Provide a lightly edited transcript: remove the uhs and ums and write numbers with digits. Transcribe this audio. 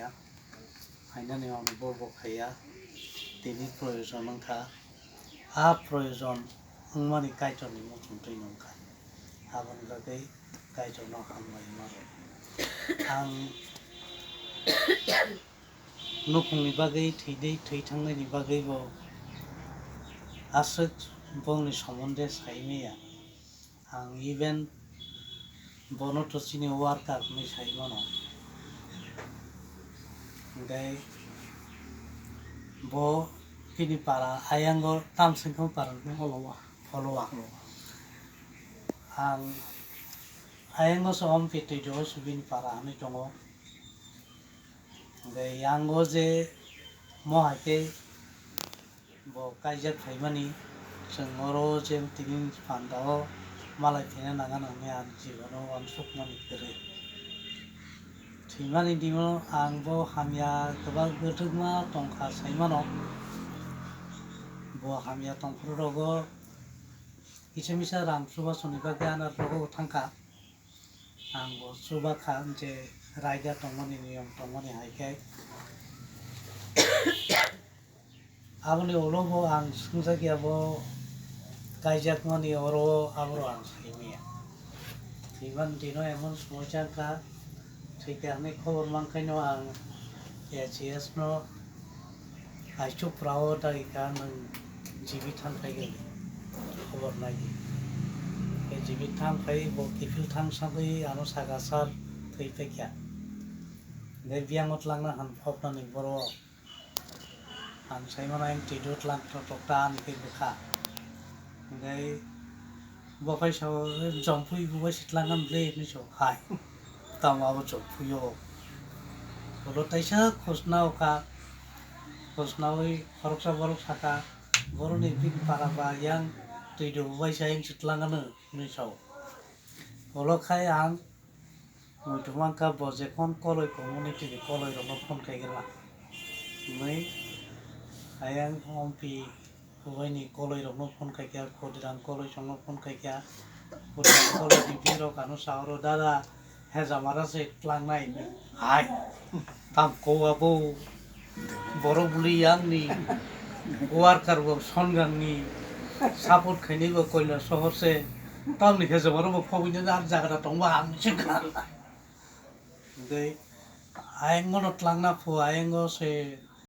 हाया हायनानै आं बरबो खाया दिनै प्रयोजन नोंखा आ प्रयोजन माने गायजननि मथन दै नंखा आबाद बागै गायजनाव हामबाय मारो आं नखंनि बागै थै थांनायनि बागैबो आसो बंनि सोमोन्दै सायनाया आं इभेन बनटसिनि वार्कारनि सायमानो ओमफ्राय bo kini para ayango tamsingko parang followa ang ayango so om piti jo subin para ani tongo de yango je mohake bo kaijak phaimani sengoro jem tingin pandao malai thina nagan ame an jibono ansukmani kere thimani dimo ang bo hamya goba gotugma tongkha saimano bo hamya tongkhrogo isemisa ram suba soniba ganar rogo thangka ang bo suba khan je raida tongmani niyom tongmani haike aboni olobo ang sungjagia bo kaijakmani oro abro ang saimia iban dino emon smochaka thikani khobor mangkaino ang HABC no aichu prao daika nang jibitan phaigen khobor nagi e jibitan phai bo kifil thang sabai ano sagasar thei pekya de biangot langna han phopna ni boro an saimana em tidut lang tokta an ke bukha de bo kai so jompui bo sitlangan ble ni so hai tamawo jompuyo bolo taisa khosnao ka khosnawi khoroksa borok saka boroni bin para ba yang tuido baisa yang sitlangana ni so bolo khai ang mutumangka boje kon koloi community ni koloi ro phone kaigela nei ayang ompi huwaini koloi ro phone kaigya khodirang koloi song phone kaigya khodirang koloi di biro kanu sauro dada hezamara se tlangnai hai tam ko abo borok buli yang ni worker bo songang ni support khaini bo koila shohor se tam ni hezamara bo phobini ar jagara tongba ang sikha dei ayengo no tlangna phu ayengo se